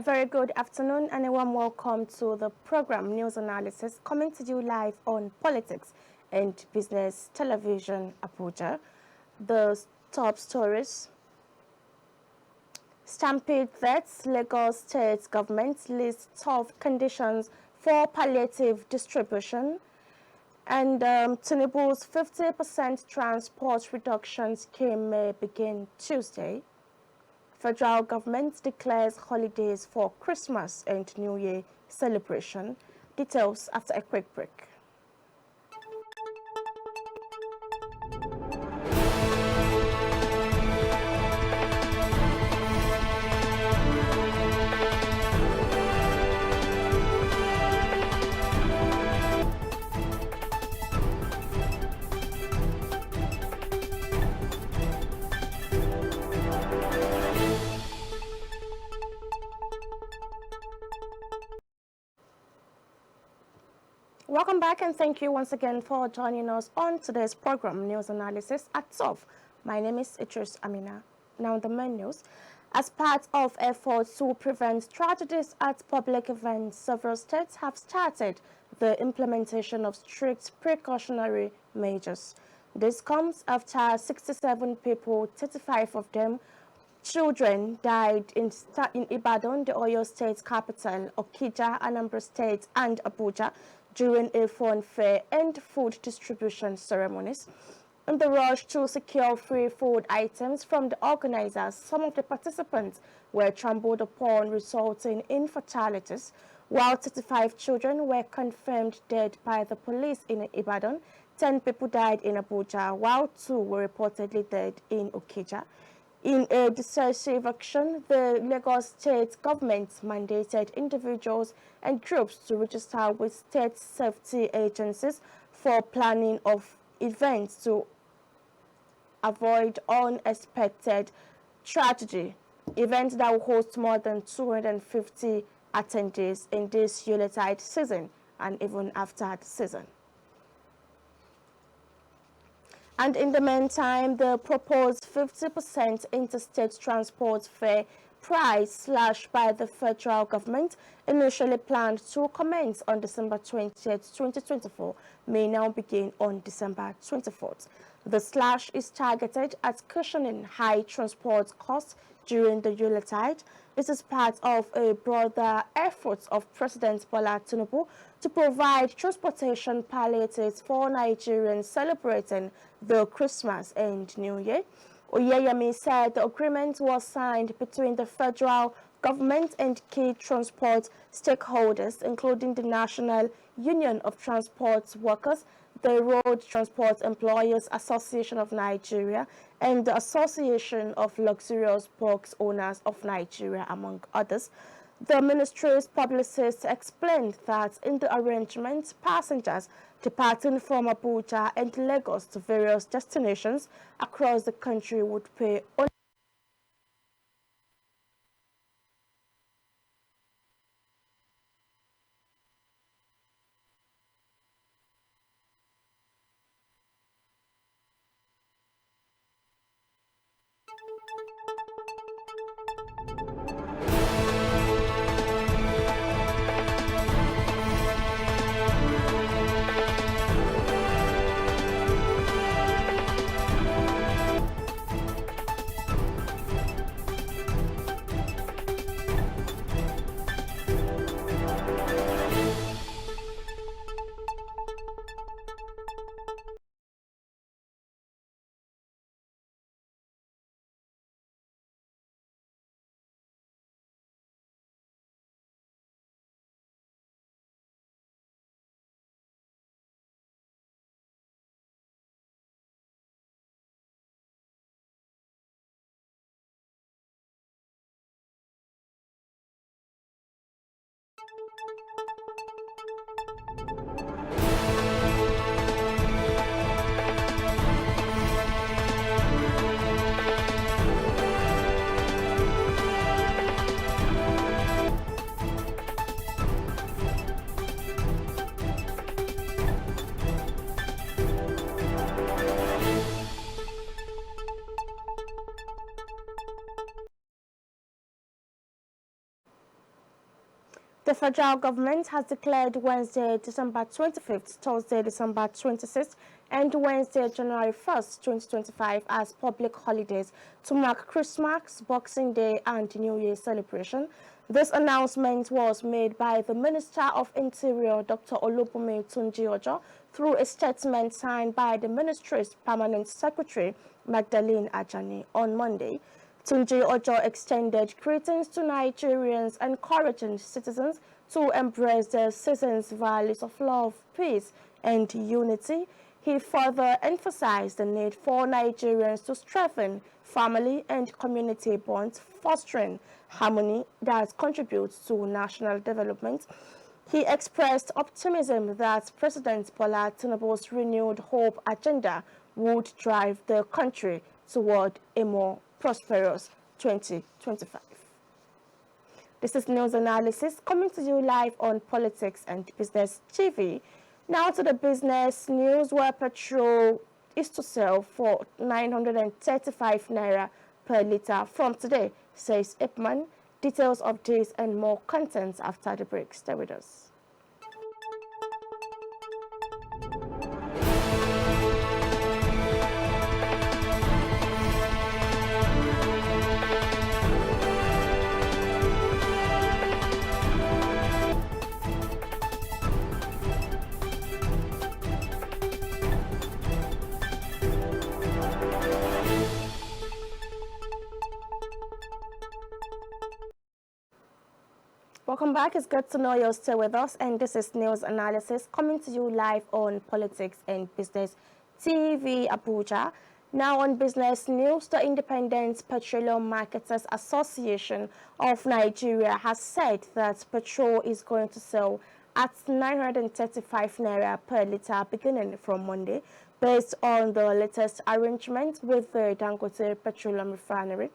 very good afternoon and a warm welcome to the program News Analysis coming to you live on Politics and Business Television Abuja. The top stories: Stampede vets, Lagos State government lists tough conditions for palliative distribution, and Tinubu's 50% transport reduction scheme may begin Tuesday. Federal government declares holidays for Christmas and New Year celebration. Details after a quick break. Welcome back and thank you once again for joining us on today's program, News Analysis at 12. My name is Idris Amina. Now the main news. As part of efforts to prevent tragedies at public events, several states have started the implementation of strict precautionary measures. This comes after 67 people, 35 of them children, died in Ibadan, the Oyo State capital, Okija, Anambra State, and Abuja during a fun fair and food distribution ceremonies. In the rush to secure free food items from the organizers, some of the participants were trampled upon, resulting in fatalities, while 35 children were confirmed dead by the police in Ibadan. 10 people died in Abuja, while 2 were reportedly dead in Okija. In a decisive action, the Lagos State government mandated individuals and groups to register with state safety agencies for planning of events to avoid unexpected tragedy. Events that will host more than 250 attendees in this Yuletide season and even after the season. And in the meantime, the proposed 50% interstate transport fare price slashed by the federal government, initially planned to commence on December 20th, 2024, may now begin on December 24th. The slash is targeted at cushioning high transport costs during the Yuletide. This is part of a broader effort of President Bola Tinubu to provide transportation palliatives for Nigerians celebrating the Christmas and New Year. Oyeyemi said the agreement was signed between the federal government and key transport stakeholders, including the National Union of Transport Workers, the Road Transport Employers Association of Nigeria, and the Association of Luxurious Box Owners of Nigeria, among others. The ministry's publicist explained that in the arrangement, passengers departing from Abuja and Lagos to various destinations across the country would pay only The federal government has declared Wednesday, December 25th, Thursday, December 26th, and Wednesday, January 1st, 2025 as public holidays to mark Christmas, Boxing Day, and New Year celebration. This announcement was made by the Minister of Interior, Dr. Olubunmi Tunji-Ojo, through a statement signed by the ministry's permanent secretary, Magdalene Ajani, on Monday. Tunji-Ojo extended greetings to Nigerians, encouraging citizens to embrace the season's values of love, peace, and unity. He further emphasized the need for Nigerians to strengthen family and community bonds, fostering harmony that contributes to national development. He expressed optimism that President Bola Tinubu's renewed hope agenda would drive the country toward a more prosperous 2025. This is news analysis coming to you live on Politics and Business TV. Now to the business news, where petrol is to sell for 935 naira per litre from today, says Ipman. Details of this and more contents after the break. Stay with us. Welcome back. It's good to know you're still with us, and this is news analysis coming to you live on Politics and Business TV Abuja. Now on business news, the Independent Petroleum Marketers Association of Nigeria has said that petrol is going to sell at 935 naira per litre beginning from Monday, based on the latest arrangement with the Dangote Petroleum Refinery.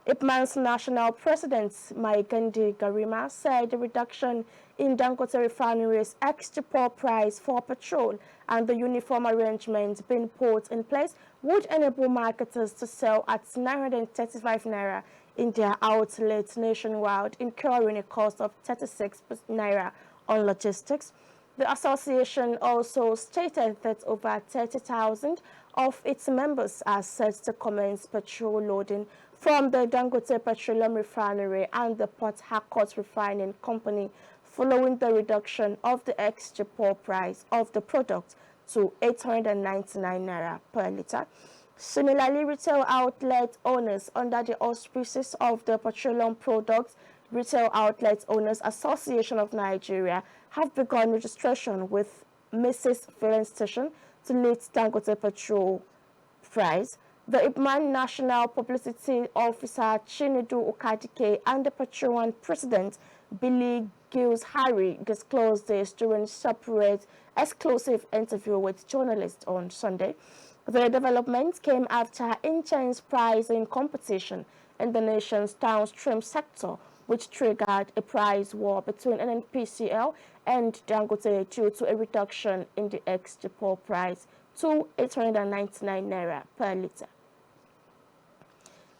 IPMAN's national president, Maigandi Garima, said the reduction in Dangote Refinery's ex-depot price for petrol and the uniform arrangement being put in place would enable marketers to sell at 935 naira in their outlets nationwide, incurring a cost of 36 naira on logistics. The association also stated that over 30,000 of its members are set to commence petrol loading from the Dangote Petroleum Refinery and the Port Harcourt Refining Company following the reduction of the ex-depot price of the product to 899 naira per litre. Similarly, retail outlet owners under the auspices of the Petroleum Products Retail Outlet Owners Association of Nigeria have begun registration with Mrs. Filling Station to list Dangote petrol price. The IPMAN National Publicity Officer Chinedu Okadike and the Petroleum President Billy Gills Harry disclosed this during a separate exclusive interview with journalists on Sunday. The development came after intense pricing competition in the nation's downstream sector, which triggered a price war between NNPCL and Dangote due to a reduction in the ex-depot price to 899 naira per litre.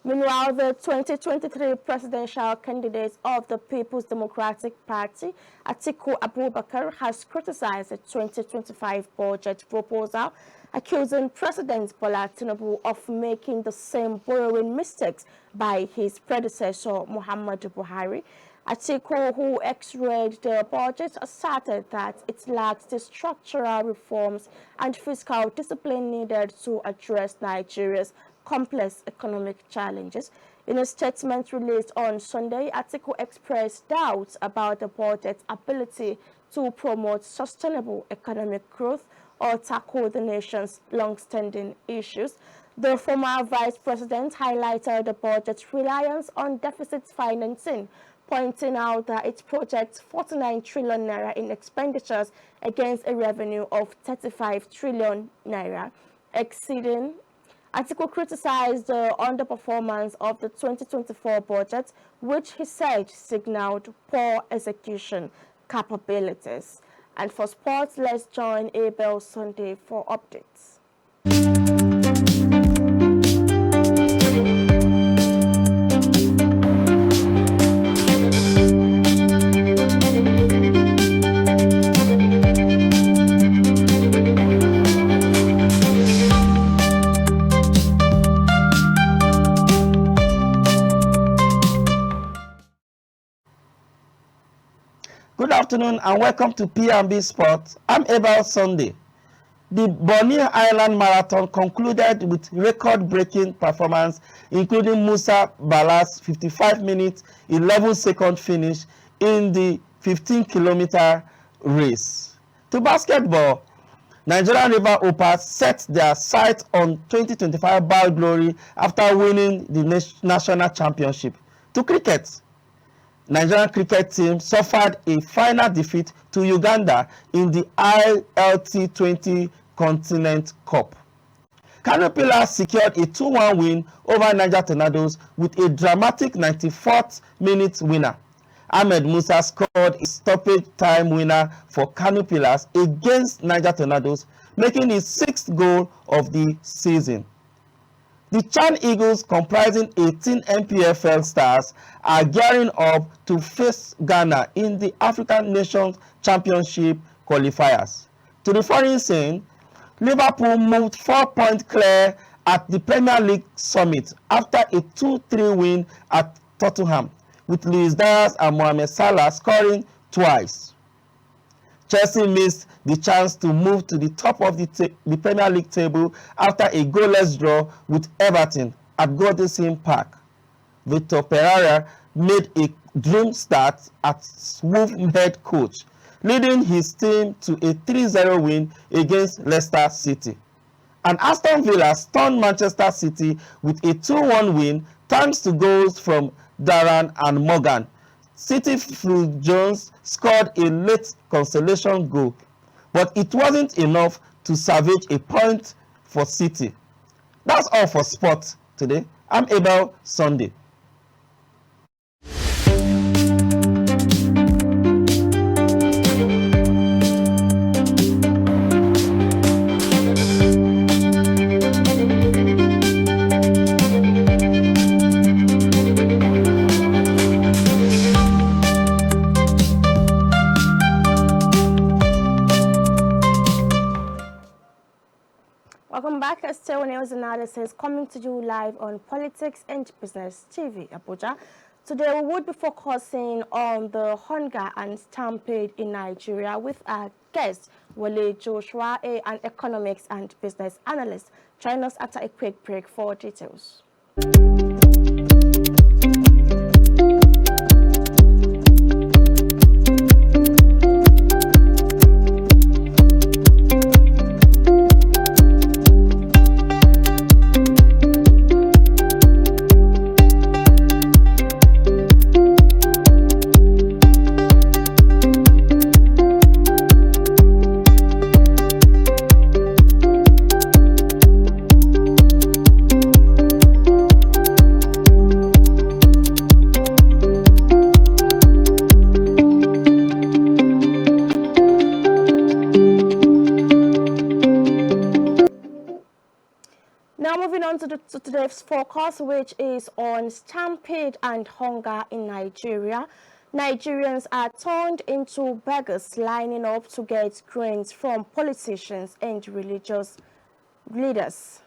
Meanwhile, the 2023 presidential candidate of the People's Democratic Party, Atiku Abubakar, has criticized the 2025 budget proposal, accusing President Bola Tinubu of making the same borrowing mistakes by his predecessor, Muhammadu Buhari. Atiku, who x-rayed the budget, asserted that it lacked the structural reforms and fiscal discipline needed to address Nigeria's complex economic challenges. In a statement released on Sunday, Atiku expressed doubts about the budget's ability to promote sustainable economic growth or tackle the nation's long-standing issues. The former vice president highlighted the budget's reliance on deficit financing, pointing out that it projects 49 trillion naira in expenditures against a revenue of 35 trillion naira, exceeding. Atiku criticized the underperformance of the 2024 budget, which he said signaled poor execution capabilities. And for sports, let's join Abel Sunday for updates. afternoon and welcome to P&B Sport. I'm Abel Sunday. The Borneo Island Marathon concluded with record-breaking performance, including Musa Bala's 55 minutes 11 second finish in the 15-kilometer race. To basketball, Nigerian River Hoopers set their sights on 2025 Ball Glory after winning the national championship. To cricket, Nigerian cricket team suffered a final defeat to Uganda in the ILT20 Continent Cup. Kano Pillars secured a 2-1 win over Niger Tornadoes with a dramatic 94th minute winner. Ahmed Musa scored a stoppage time winner for Kano Pillars against Niger Tornadoes, making his 6th goal of the season. The Chan Eagles, comprising 18 MPFL stars, are gearing up to face Ghana in the African Nations Championship qualifiers. To the foreign scene, Liverpool moved 4 points clear at the Premier League summit after a 2-3 win at Tottenham, with Luis Diaz and Mohamed Salah scoring twice. Chelsea missed the chance to move to the top of the Premier League table after a goalless draw with Everton at Goodison Park. Victor Pereira made a dream start as Wolves head coach, leading his team to a 3-0 win against Leicester City. And Aston Villa stunned Manchester City with a 2-1 win thanks to goals from Darren and Morgan. City Phil Jones scored a late consolation goal, but it wasn't enough to salvage a point for City. That's all for sport today. I'm Abel Sunday. Welcome back. Still news analysis coming to you live on Politics and Business TV, Abuja. Today we would be focusing on the hunger and stampede in Nigeria with our guest, Wale Joshua, an economics and business analyst. Join us after a quick break for details. To today's focus, which is on stampede and hunger in Nigeria. Nigerians are turned into beggars lining up to get grains from politicians and religious leaders.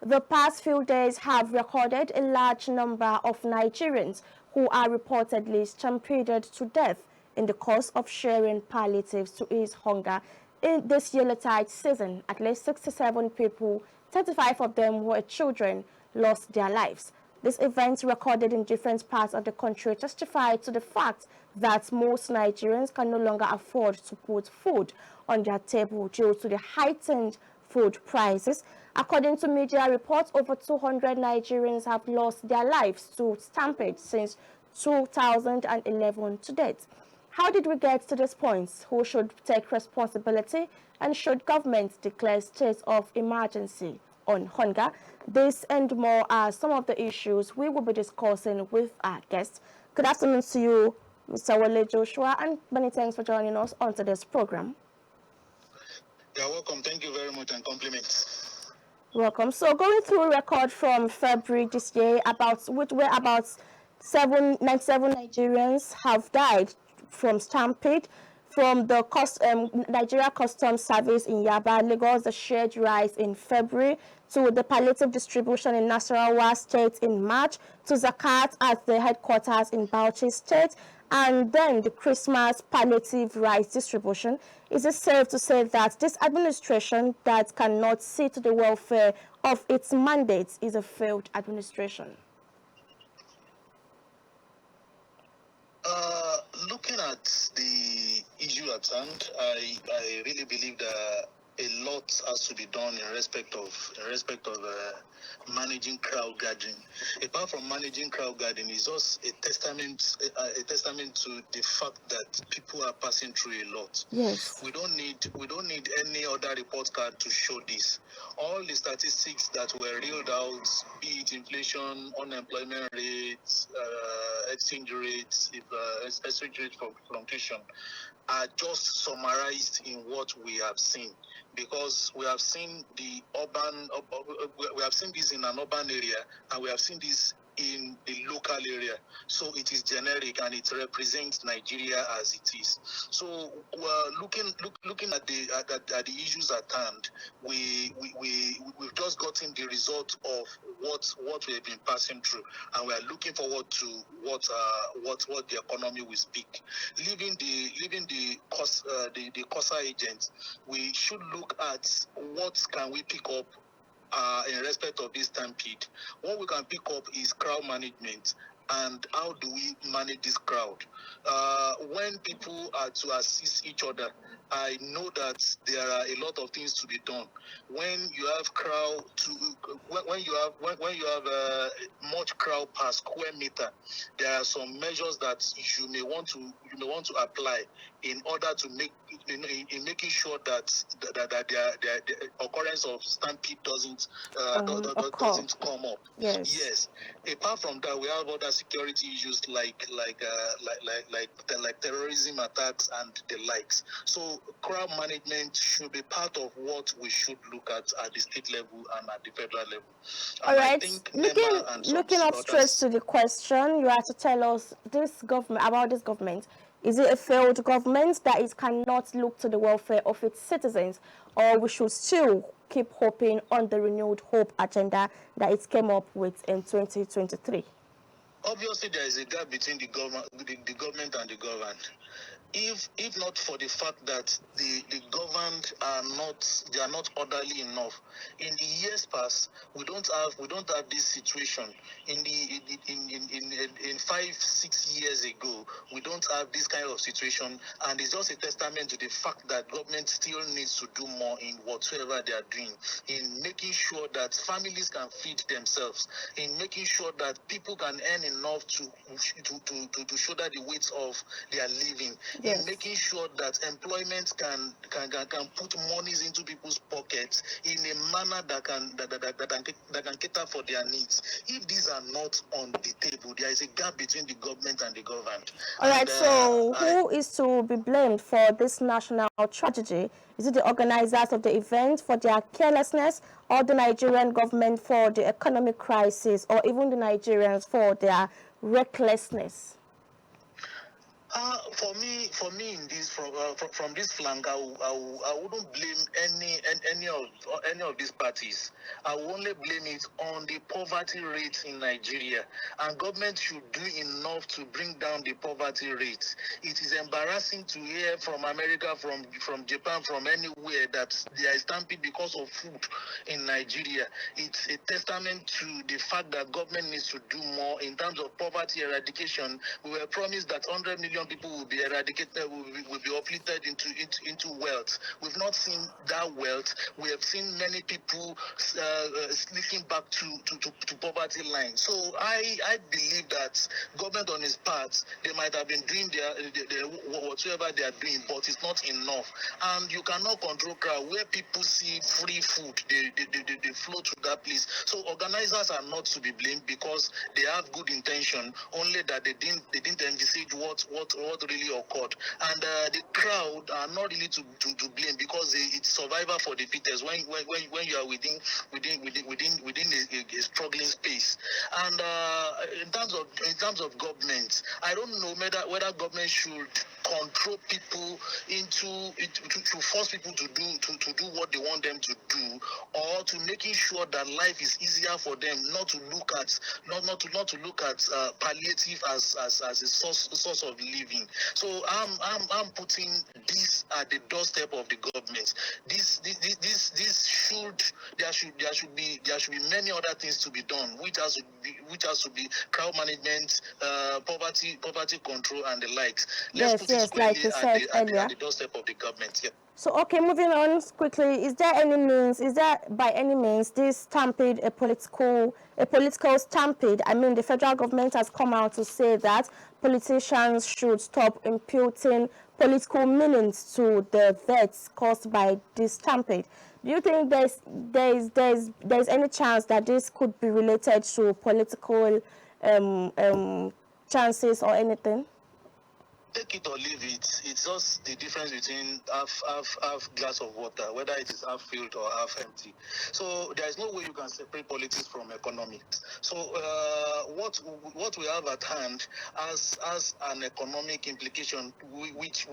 The past few days have recorded a large number of Nigerians who are reportedly stampeded to death in the course of sharing palliatives to ease hunger. In this Yuletide season, at least 67 people, 35 of them were children, lost their lives. These events, recorded in different parts of the country, testify to the fact that most Nigerians can no longer afford to put food on their table due to the heightened food prices. According to media reports, over 200 Nigerians have lost their lives to stampede since 2011 to date. How did we get to this point? Who should take responsibility? And should government declare state of emergency on hunger? This and more are some of the issues we will be discussing with our guests. Good afternoon to you, Mr. Wale Joshua, and many thanks for joining us on today's program. You're welcome. Thank you very much, and compliments. Welcome. So going through a record from February this year, about 97 Nigerians have died from stampede. from the Nigeria Customs Service in Yaba, Lagos, the shared rice in February, to the palliative distribution in Nasarawa State in March, to Zakat at the headquarters in Bauchi State, and then the Christmas palliative rice distribution. Is it safe to say that this administration that cannot see to the welfare of its mandates is a failed administration? Looking at the issue at hand, I really believe that a lot has to be done in respect of managing crowd gathering. Apart from managing crowd gathering, it's just a testament to the fact that people are passing through a lot. Yes. We don't need any other report card to show this. All the statistics that were reeled out, be it inflation, unemployment rates, exchange rates, exchange rate fluctuation, are just summarized in what we have seen, because we have seen we have seen this in an urban area, and we have seen this in the local area. So it is generic, and it represents Nigeria as it is. So looking at the issues at hand, we've just gotten the result of what we have been passing through, and we are looking forward to what the economy will speak. Leaving the COSA agents, we should look at what can we pick up in respect of this stampede. What we can pick up is crowd management, and how do we manage this crowd. When people are to assist each other, I know that there are a lot of things to be done. When you have when you have much crowd per square meter, there are some measures that you may want to apply in order to make in making sure that the occurrence of stampede doesn't come up. Yes. Apart from that, we have other security issues like terrorism attacks and the likes. So crowd management should be part of what we should look at the state level and at the federal level. All right. Looking up straight to the question, you have to tell us this government. Is it a failed government that it cannot look to the welfare of its citizens, or we should still keep hoping on the renewed hope agenda that it came up with in 2023? Obviously, there is a gap between the government and the governed. If not for the fact that the governed are not orderly enough, in the years past we don't have this situation. In 5-6 years ago, we don't have this kind of situation, and it's just a testament to the fact that government still needs to do more in whatsoever they are doing, in making sure that families can feed themselves, in making sure that people can earn enough to shoulder the weight of their living. Yes. In making sure that employment can put monies into people's pockets in a manner that can cater for their needs. If these are not on the table, there is a gap between the government and the governed. All right. So who is to be blamed for this national tragedy? Is it the organizers of the event for their carelessness, or the Nigerian government for the economic crisis, or even the Nigerians for their recklessness? For me, in this from this flank, I wouldn't blame any of these parties. I will only blame it on the poverty rate in Nigeria, and government should do enough to bring down the poverty rate. It is embarrassing to hear from America, from Japan, from anywhere that there is stampede because of food in Nigeria. It's a testament to the fact that government needs to do more in terms of poverty eradication. We were promised that 100 million people will be eradicated, will be uplifted into wealth. We've not seen that wealth. We have seen many people sneaking back to poverty line. So I believe that government on its part, they might have been doing their whatever they are doing, but it's not enough. And you cannot control crowd. Where people see free food, they flow to that place. So organizers are not to be blamed because they have good intention, only that they didn't envisage what what really occurred. And the crowd are not really to blame, because it's survivor for the fittest when you are within a struggling space. And in terms of government, I don't know whether government should control people to force people to do what they want them to do, or to making sure that life is easier for them, not to look at palliative as a source of living. So I'm putting this at the doorstep of the government. This should be many other things to be done, which has to be crowd management, poverty control, and the likes. Let's put it Yes, like squarely you said earlier. at the doorstep of the government. Yeah. So, okay, moving on quickly, is there by any means this stampede a political stampede? I mean, the federal government has come out to say that politicians should stop imputing political meanings to the deaths caused by this stampede. Do you think there's any chance that this could be related to political chances or anything? Take it or leave it. It's just the difference between half glass of water, whether it is half filled or half empty. So there is no way you can separate politics from economics. So what we have at hand as an economic implication, which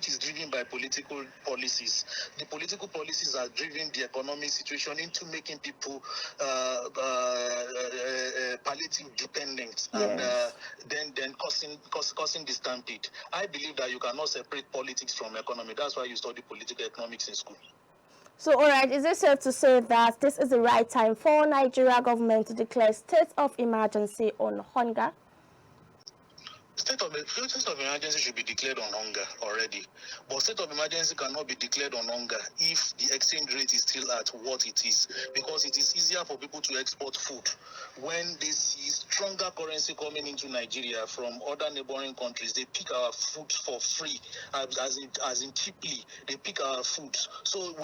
is driven by political policies. The political policies are driven the economic situation into making people palliative dependent, and then causing the stampede. I believe that you cannot separate politics from economy. That's why you study political economics in school. So, all right, is it safe to say that this is the right time for Nigeria government to declare state of emergency on hunger? State of emergency should be declared on hunger already. But state of emergency cannot be declared on hunger if the exchange rate is still at what it is, because it is easier for people to export food when they see stronger currency coming into Nigeria from other neighboring countries. They pick our food for free, as in cheaply. They pick our food. So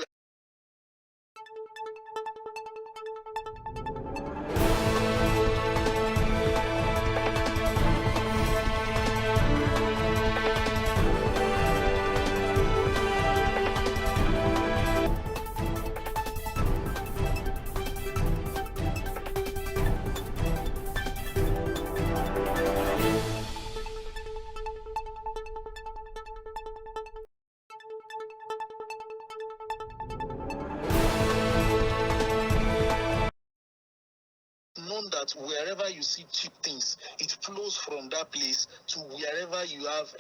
known that wherever you see cheap things, it flows from that place to wherever you have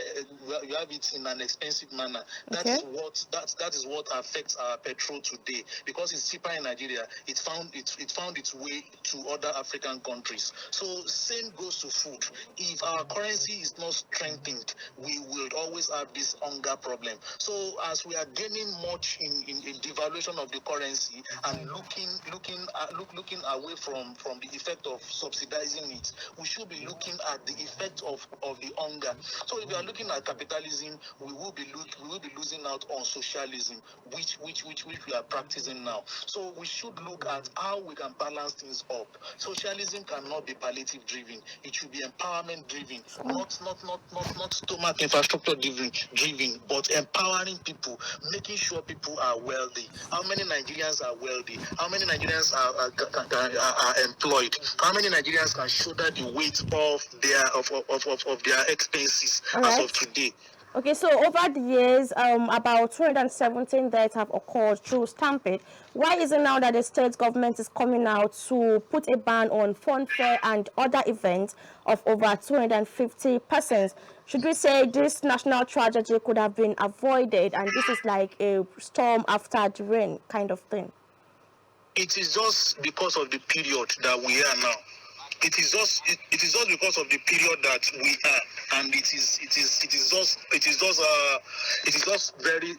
it in an expensive manner. That is what affects our petrol today, because it's cheaper in Nigeria. It found its way to other African countries. So same goes to food. If our currency is not strengthened, we will always have this hunger problem. So as we are gaining much in devaluation of the currency and looking away from the effect of subsidizing it, we should be looking at the effect of the hunger. So if we are looking at capitalism, we will be losing out on socialism, which we are practicing now. So we should look at how we can balance things up. Socialism cannot be palliative driven. It should be empowerment driven, not stomach infrastructure driven, but empowering people, making sure people are wealthy. How many Nigerians are wealthy? How many Nigerians are employed? How many Nigerians can shoulder the weight of their expenses as of today? Okay, so over the years, about 217 deaths have occurred through Stampede. Why is it now that the state government is coming out to put a ban on fun fair and other events of over 250 persons? Should we say this national tragedy could have been avoided, and this is like a storm after the rain kind of thing? It is just because of the period that we are now. It is just because of the period that we are, and it is just very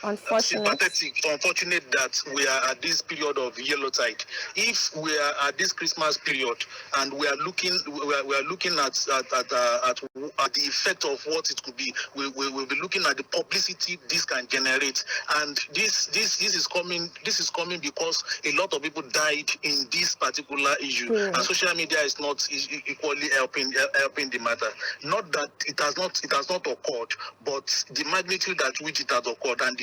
Unfortunate. sympathetic, unfortunate that we are at this period of yellow tide. If we are at this Christmas period and we are looking at the effect of what it could be, we will be looking at the publicity this can generate, and this is coming because a lot of people died in this particular issue, and social media is not equally helping the matter. Not that it has not occurred, but the magnitude at which it has occurred and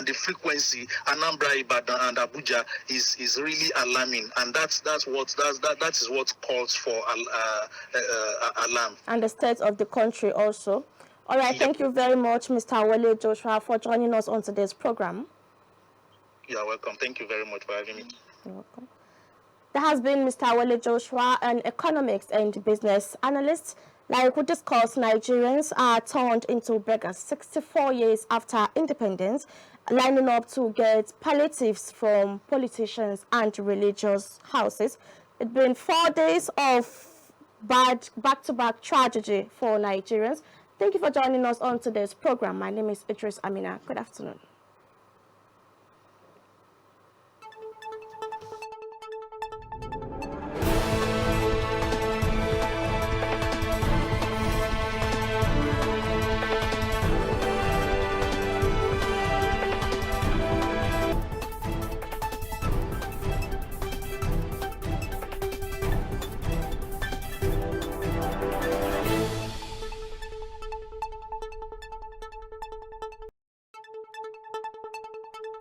the frequency, Anambra, Ibadan, and Abuja is really alarming, and that is what calls for alarm. And the state of the country also. All right, thank you very much, Mr. Wale Joshua, for joining us on today's program. You're welcome. Thank you very much for having me. You're welcome. There has been Mr. Wale Joshua, an economics and business analyst. Like we discussed, Nigerians are turned into beggars 64 years after independence, lining up to get palliatives from politicians and religious houses. It's been 4 days of bad back-to-back tragedy for Nigerians. Thank you for joining us on today's program. My name is Idris Amina. Good afternoon.